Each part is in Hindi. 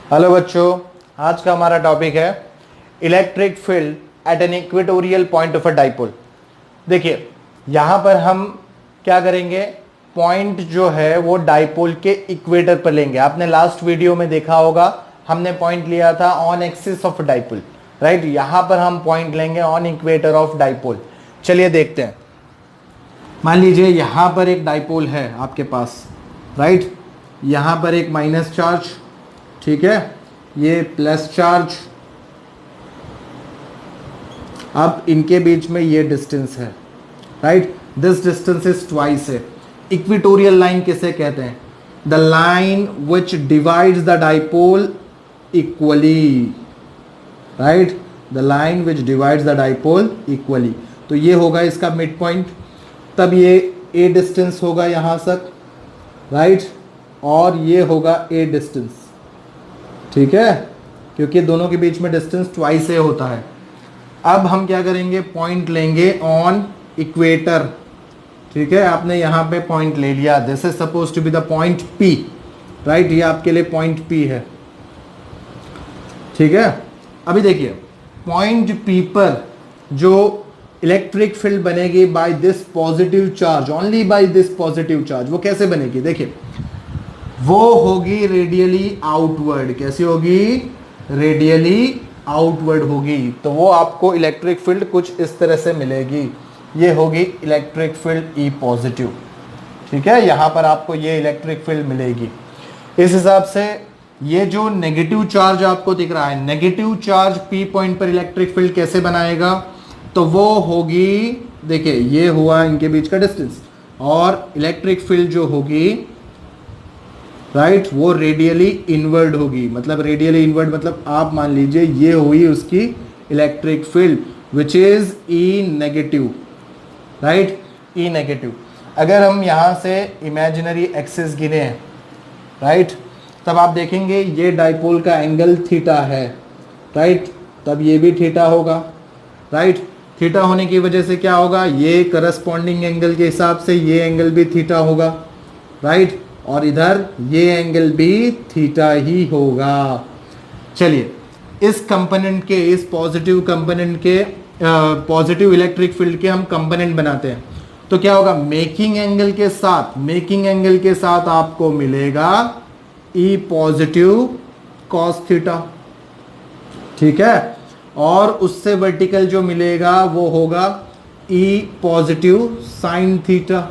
हेलो बच्चों, आज का हमारा टॉपिक है electric field at an equatorial point of a dipole. देखिए यहां पर हम क्या करेंगे, पॉइंट जो है वो डाइपोल के इक्वेटर पर लेंगे। आपने लास्ट वीडियो में देखा होगा, हमने पॉइंट लिया था on axis of dipole, right. यहां पर हम पॉइंट लेंगे ऑन इक्वेटर ऑफ डाइपोल। चलिए देखते हैं। मान लीजिए यहां पर एक डाइपोल है आपके पास, राइट। यहां पर एक माइनस चार्ज, ठीक है, ये प्लस चार्ज। अब इनके बीच में ये डिस्टेंस है, right. This distance is twice है। इक्वेटोरियल लाइन किसे कहते हैं? The line which divides the dipole equally, right. The line which divides the dipole equally. तो ये होगा इसका मिड पॉइंट। तब ये ए डिस्टेंस होगा यहां तक, राइट, और ये होगा ए डिस्टेंस, ठीक है, क्योंकि दोनों के बीच में डिस्टेंस ट्वाइस ए होता है। अब हम क्या करेंगे, पॉइंट लेंगे ऑन इक्वेटर, ठीक है। आपने यहां पे पॉइंट ले लिया, this is suppose to be the point P, right. ये आपके लिए पॉइंट पी है, ठीक है। अभी देखिए पॉइंट पी पर जो इलेक्ट्रिक फील्ड बनेगी by this positive charge, only by this positive charge, वो कैसे बनेगी? देखिए वो होगी रेडियली आउटवर्ड। कैसी होगी? रेडियली आउटवर्ड होगी। तो वो आपको इलेक्ट्रिक फील्ड कुछ इस तरह से मिलेगी। ये होगी इलेक्ट्रिक फील्ड ई पॉजिटिव, ठीक है। यहां पर आपको ये इलेक्ट्रिक फील्ड मिलेगी। इस हिसाब से ये जो नेगेटिव चार्ज आपको दिख रहा है, नेगेटिव चार्ज पी पॉइंट पर इलेक्ट्रिक फील्ड कैसे बनाएगा? तो वो होगी, देखिए ये हुआ इनके बीच का डिस्टेंस, और इलेक्ट्रिक फील्ड जो होगी, राइट, वो रेडियली इनवर्ड होगी। मतलब रेडियली इनवर्ड मतलब आप मान लीजिए ये हुई उसकी electric field which is E negative, right, E negative. अगर हम यहां से इमेजिनरी एक्सिस गिने, राइट, तब आप देखेंगे ये डाइपोल का एंगल थीटा है, राइट, तब ये भी थीटा होगा, राइट। थीटा होने की वजह से क्या होगा, ये करस्पॉन्डिंग एंगल के हिसाब से ये एंगल भी थीटा होगा, राइट, और इधर ये एंगल भी थीटा ही होगा। चलिए इस कंपोनेंट के, इस पॉजिटिव कंपोनेंट के, पॉजिटिव इलेक्ट्रिक फील्ड के हम कंपोनेंट बनाते हैं। तो क्या होगा, मेकिंग एंगल के साथ, मेकिंग एंगल के साथ आपको मिलेगा ई पॉजिटिव कॉस थीटा, ठीक है, और उससे वर्टिकल जो मिलेगा वो होगा ई पॉजिटिव साइन थीटा,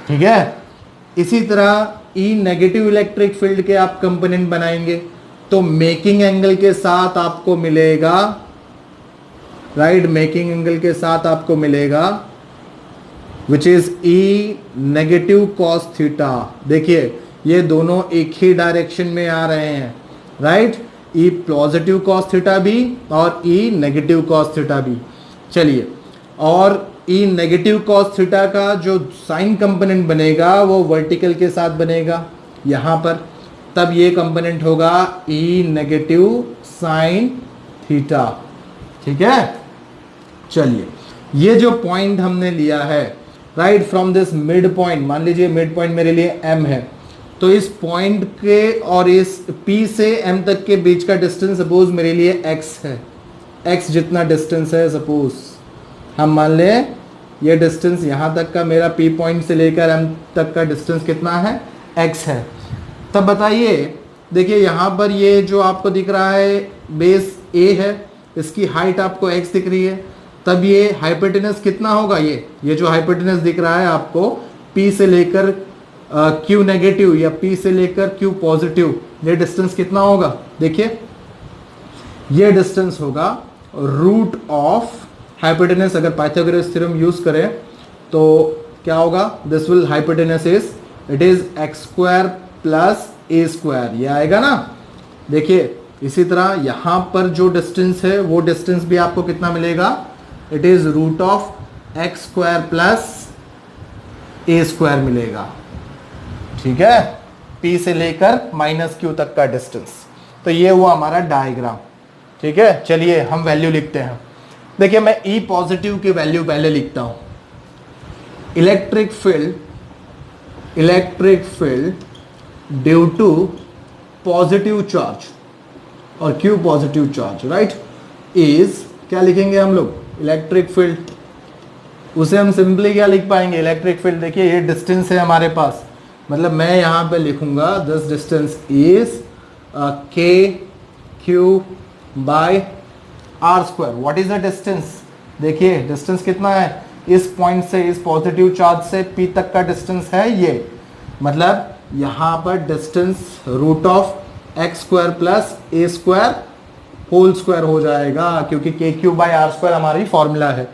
ठीक है। इसी तरह ई नेगेटिव इलेक्ट्रिक फील्ड के आप कंपोनेंट बनाएंगे तो मेकिंग एंगल के साथ आपको मिलेगा, राइट, मेकिंग एंगल के साथ आपको मिलेगा which is E negative cos theta. देखिए ये दोनों एक ही डायरेक्शन में आ रहे हैं, राइट, ई पॉजिटिव कॉस थीटा भी और ई नेगेटिव कॉस थीटा भी। चलिए, और ई नेगेटिव कॉस थीटा का जो साइन कंपोनेंट बनेगा वो वर्टिकल के साथ बनेगा यहां पर, तब ये कंपोनेंट होगा ई नेगेटिव साइन थीटा, ठीक है। चलिए ये जो पॉइंट हमने लिया है, right, from this mid point, मान लीजिए मिड पॉइंट मेरे लिए एम है, तो इस पॉइंट के और इस पी से एम तक के बीच का डिस्टेंस सपोज मेरे लिए एक्स है, एक्स जितना डिस्टेंस है। सपोज हम मान लें ये डिस्टेंस यहाँ तक का, मेरा पी पॉइंट से लेकर एम तक का डिस्टेंस कितना है, एक्स है। तब बताइए, देखिए यहाँ पर ये जो आपको दिख रहा है बेस ए है, इसकी हाइट आपको एक्स दिख रही है, तब ये हाइपोटेनस कितना होगा, ये जो हाइपोटेनस दिख रहा है आपको पी से लेकर क्यू नेगेटिव या पी से लेकर क्यू पॉजिटिव, ये डिस्टेंस कितना होगा? देखिए ये डिस्टेंस होगा रूट ऑफ हाइपोटेनस। अगर पाइथागोरस थ्योरम यूज करें तो क्या होगा, this will hypotenuse is, it is x square plus a square, ये आएगा ना। देखिए इसी तरह यहां पर जो डिस्टेंस है वो डिस्टेंस भी आपको कितना मिलेगा, it is root of x square plus a square मिलेगा, ठीक है, पी से लेकर माइनस क्यू तक का डिस्टेंस। तो ये हुआ हमारा डायग्राम, ठीक है। चलिए हम वैल्यू लिखते हैं। देखिए मैं ई पॉजिटिव की वैल्यू पहले लिखता हूं। Electric field due to positive charge और Q positive charge, right, is क्या लिखेंगे हम लोग, इलेक्ट्रिक फील्ड। उसे हम सिंपली क्या लिख पाएंगे, इलेक्ट्रिक फील्ड। देखिए ये डिस्टेंस है हमारे पास, मतलब मैं यहां पे लिखूंगा this distance is k q by r square. What is the distance, देखिए डिस्टेंस कितना है, इस पॉइंट से इस पॉजिटिव चार्ज से P तक का डिस्टेंस है ये, मतलब यहां पर distance root of x square plus a square whole square हो जाएगा, क्योंकि k q by r square हमारी फॉर्मूला है।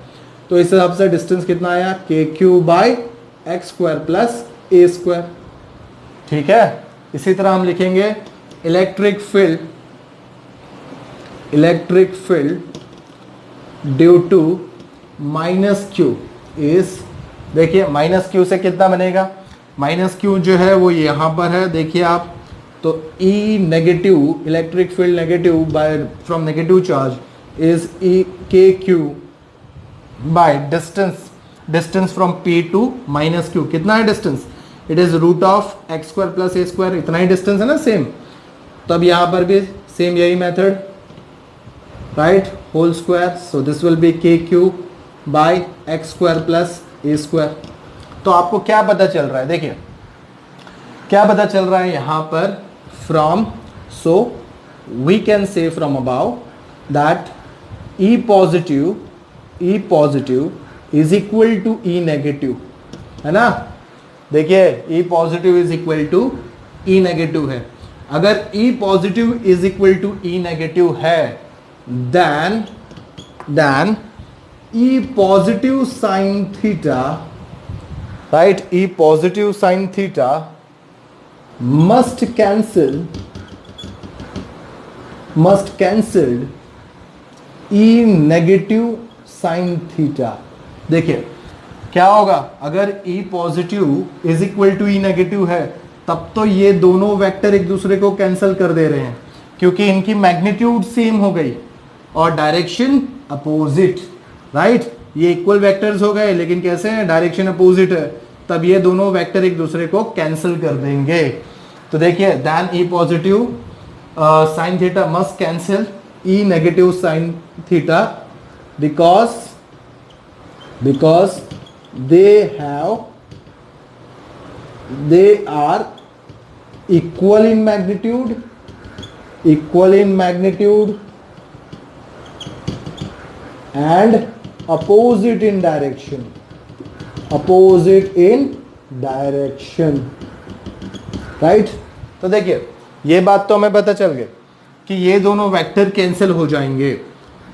तो इस हिसाब से डिस्टेंस कितना आया, k q by x square plus a square, ठीक है। इसी तरह हम लिखेंगे electric field due to minus q is, देखिए माइनस क्यू से कितना बनेगा, माइनस क्यू जो है वो यहां पर है, देखिए आप, तो E negative, electric field negative by from negative charge is E k q by distance from P to minus q. कितना है distance, it is root of x square plus a square, इतना ही डिस्टेंस है ना, सेम। तब यहां पर भी सेम यही method, right, whole square, so this will be k q by x square plus a square. तो आपको क्या पता चल रहा है, देखिए क्या पता चल रहा है यहां पर, from, so we can say from above that E positive is equal to E negative, है ना। देखिए E positive is equal to E negative है। अगर E positive is equal to E negative है, then E positive sine theta, right, E positive sine theta must cancel E negative sine theta. देखिए क्या होगा, अगर E positive is equal to E negative है, तब तो ये दोनों वेक्टर एक दूसरे को कैंसिल कर दे रहे हैं, क्योंकि इनकी मैग्नीट्यूड सेम हो गई और डायरेक्शन अपोजिट, राइट। ये इक्वल वेक्टर्स हो गए, लेकिन कैसे हैं, डायरेक्शन अपोजिट है, तब ये दोनों वेक्टर एक दूसरे को कैंसिल कर देंगे। तो देखिए then E positive sine theta must cancel E negative sine theta because they are equal in magnitude and opposite in direction, right. तो देखिए ये बात तो हमें पता चल गई कि ये दोनों वेक्टर कैंसिल हो जाएंगे।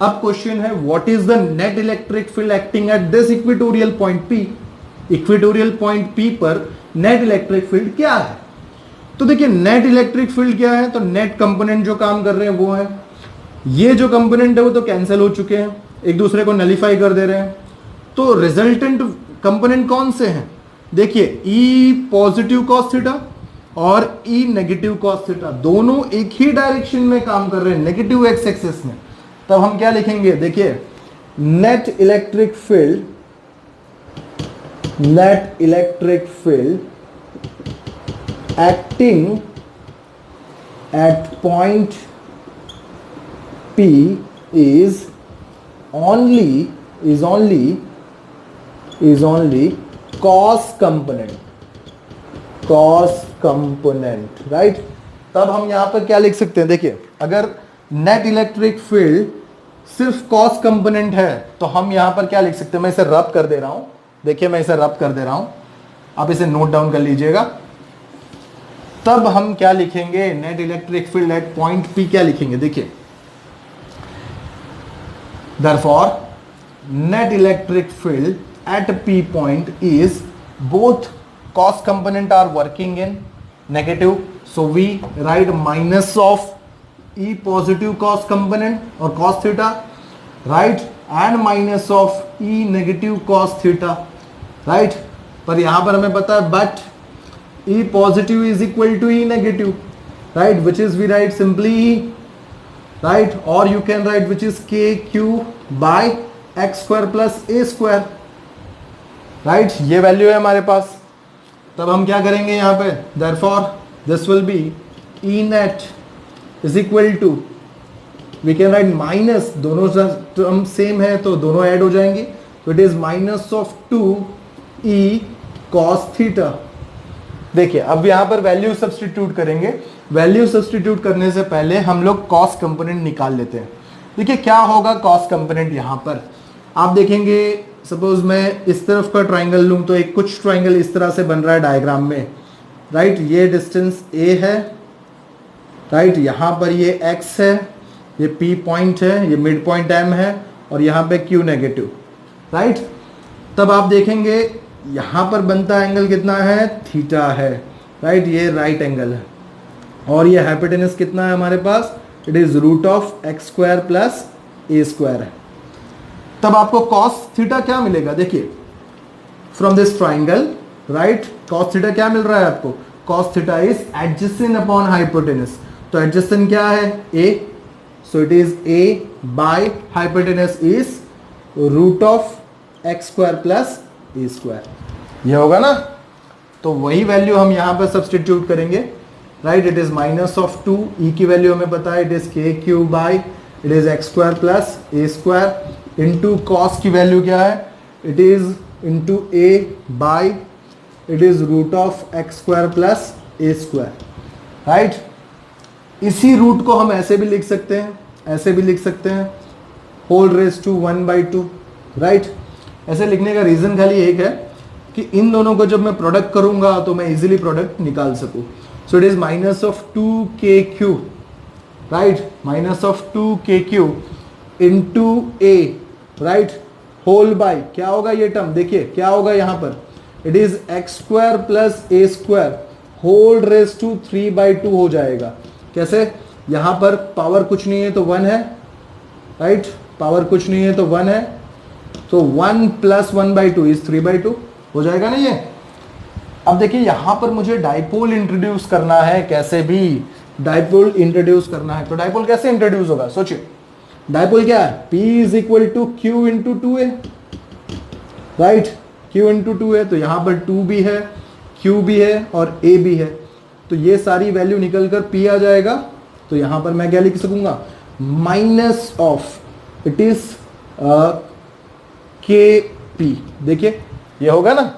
अब क्वेश्चन है what is the net electric field acting at this equatorial point P। Equatorial point P पर नेट इलेक्ट्रिक फील्ड क्या है। तो देखिए नेट इलेक्ट्रिक फील्ड क्या है, तो नेट कंपोनेंट जो काम कर रहे हैं वो है, ये जो कंपोनेंट है वो तो कैंसिल हो चुके हैं, एक दूसरे को नलिफाई कर दे रहे हैं। तो रिजल्टेंट कंपोनेंट कौन से हैं, देखिए E पॉजिटिव कॉस थीटा और E नेगेटिव कॉस थीटा, दोनों एक ही डायरेक्शन में काम कर रहे हैं, नेगेटिव एक्स एक्सिस में। तब हम क्या लिखेंगे, देखिए net electric field acting at point P is only cos component, right. तब हम यहां पर क्या लिख सकते हैं, देखिए अगर नेट इलेक्ट्रिक फील्ड सिर्फ कॉस कंपोनेंट है तो हम यहां पर क्या लिख सकते हैं, मैं इसे रब कर दे रहा हूं, देखिए मैं इसे रब कर दे रहा हूं, आप इसे नोट डाउन कर लीजिएगा। तब हम क्या लिखेंगे, net electric field eight point P क्या लिखेंगे, देखिए therefore net electric field at P point is both cos component are working in negative, so we write minus of E positive cos component or cos theta, right, and minus of E negative cos theta, right। पर यहां पर हमें पता है but E positive is equal to E negative, right, which is we write simply E, right, or you can write which is KQ by x square plus a square, right, ये वैल्यू है हमारे पास। तब हम क्या करेंगे यहाँ पे, therefore this will be E net is equal to, we can write minus, दोनों टर्म सेम है तो दोनों ऐड हो जाएंगे, तो it is minus of 2E cos theta. देखिए अब यहां पर वैल्यू सब्स्टिट्यूट करेंगे, वैल्यू सब्स्टिट्यूट करने से पहले हम लोग कॉस कंपोनेंट निकाल लेते हैं। देखिए क्या होगा कॉस कंपोनेंट, यहां पर आप देखेंगे सपोज मैं इस तरफ का ट्राइंगल लूं तो एक कुछ ट्राइंगल इस तरह से बन रहा है डायग्राम में, राइट, ये डिस्टेंस A है, राइट, यहां पर ये X है, ये P पॉइंट है, ये मिड पॉइंट M है और यहां पे Q नेगेटिव, राइट। तब आप देखेंगे यहां पर बनता एंगल कितना है, थीटा है, राइट, ये राइट एंगल है और ये हाइपोटेनस कितना है हमारे पास, it is root of x square plus a square है। तब आपको cos थीटा क्या मिलेगा, देखिए from this triangle, right, cos theta क्या मिल रहा है आपको, cos theta is adjacent upon hypotenuse, तो एडजेसेंट क्या है a, so it is a by hypotenuse is root of x square plus a square, ये होगा ना। तो वही वैल्यू हम यहां पर सब्स्टिट्यूट करेंगे, right, it is minus of 2, E की वैल्यू हमें पता है it is k q by it is x square plus a square into cos की वैल्यू क्या है, it is into a by it is root of x square plus a square, right. इसी रूट को हम ऐसे भी लिख सकते हैं, ऐसे भी लिख सकते हैं, होल रेज टू 1/2, राइट। ऐसे लिखने का रीजन खाली एक है कि इन दोनों को जब मैं प्रोडक्ट करूंगा तो मैं इजीली प्रोडक्ट निकाल सकूं। So it is minus of 2kq, right, minus of 2kq into a, right, whole by क्या होगा ये टर्म, देखिए क्या होगा यहाँ पर, it is x square plus a square whole raise to 3/2 हो जाएगा। कैसे, यहाँ पर पावर कुछ नहीं है तो 1 है, राइट, पावर कुछ नहीं है तो 1 है, तो 1 प्लस 1/2 इज 3/2 हो जाएगा ना ये। अब देखिए यहां पर मुझे डाइपोल इंट्रोड्यूस करना है, कैसे भी डाइपोल इंट्रोड्यूस करना है, तो डाइपोल कैसे इंट्रोड्यूस होगा, सोचिए, डाइपोल क्या है, P is equal to Q into 2A, right, Q into 2 है, तो यहां पर 2 भी है, Q भी है और A भी है, तो ये सारी वैल्यू निकल कर P आ जाएगा। तो यहां पर मैं क्या लिख सकूंगा, minus of it is KP, देखिए ये होगा ना,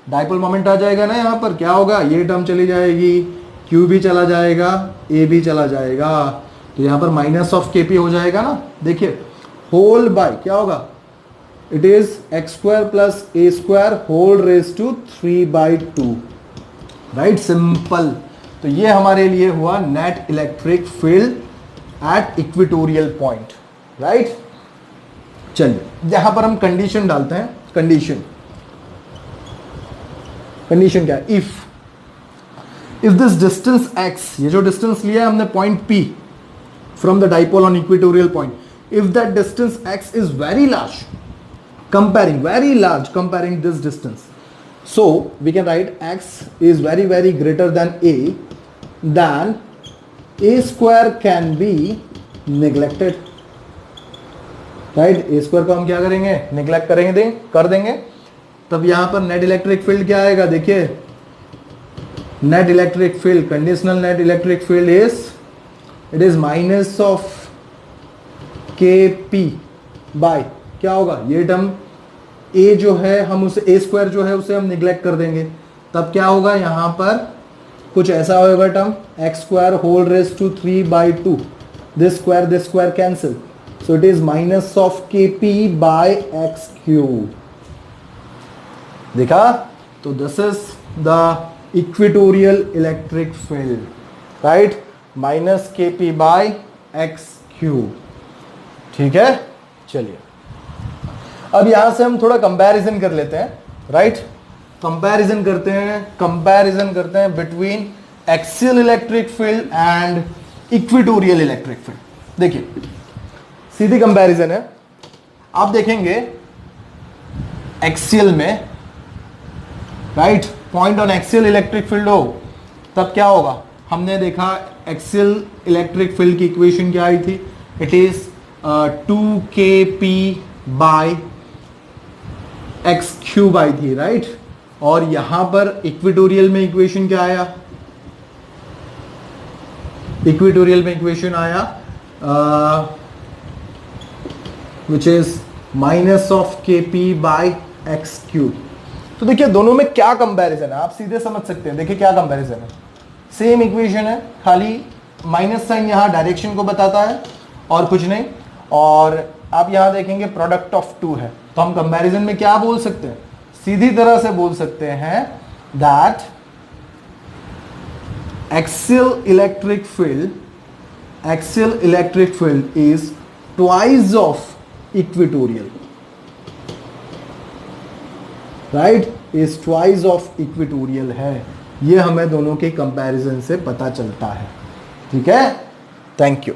डाइपोल मोमेंट आ जाएगा ना, यहां पर क्या होगा, ये टर्म चली जाएगी, Q भी चला जाएगा, A भी चला जाएगा, तो यहां पर माइनस ऑफ KP हो जाएगा ना। देखिए होल बाय क्या होगा, it is x square plus a square whole raise to 3/2, right, simple. तो ये हमारे लिए हुआ net electric field at equatorial point, right. चलिए यहां पर हम कंडीशन डालते हैं, कंडीशन क्या है, इफ दिस डिस्टेंस x, ये जो डिस्टेंस लिया है हमने point P from the dipole on equatorial point, if that distance x is very large, comparing this distance, so we can write x is very greater than a square can be neglected, right, a square को हम क्या करेंगे, नेग्लेक्ट कर देंगे। तब यहां पर नेट इलेक्ट्रिक फील्ड क्या आएगा, देखिए net electric field, conditional net electric field is it is minus of KP by क्या होगा, ये टर्म A जो है हम उसे A स्क्वायर जो है उसे हम निग्लेक्ट कर देंगे, तब क्या होगा, यहां पर कुछ ऐसा होगा term x square whole raise to 3/2, this square cancel, so it is minus of KP by x cube, देखा। तो this is the equatorial electric field, right, minus KP by x cube, ठीक है। चलिए अब यहां से हम थोड़ा कंपैरिजन कर लेते हैं, राइट, कंपैरिजन करते हैं between axial electric field and equatorial electric field. देखिए सीधी कंपैरिजन है, आप देखेंगे एक्सियल में, right, point on axial electric field हो तब क्या होगा, हमने देखा एक्सियल इलेक्ट्रिक फील्ड की इक्वेशन क्या आई थी, it is 2kp by x cube आई थी, राइट। और यहां पर इक्वेटोरियल में इक्वेशन क्या आया, इक्वेटोरियल में इक्वेशन आया विच इज माइनस ऑफ के पी बाई एक्स क्यूब। तो देखिए दोनों में क्या कंपैरिजन है, आप सीधे समझ सकते हैं। देखिए क्या कंपैरिजन है, सेम इक्वेशन है, खाली माइनस साइन यहां डायरेक्शन को बताता है और कुछ नहीं। और आप यहां देखेंगे प्रोडक्ट ऑफ टू है, तो हम कंपैरिजन में क्या बोल सकते हैं, सीधी तरह से बोल सकते हैं that axial electric field is twice of equatorial, right, is twice of equatorial है। ये हमें दोनों के कंपैरिजन से पता चलता है। ठीक है, थैंक यू।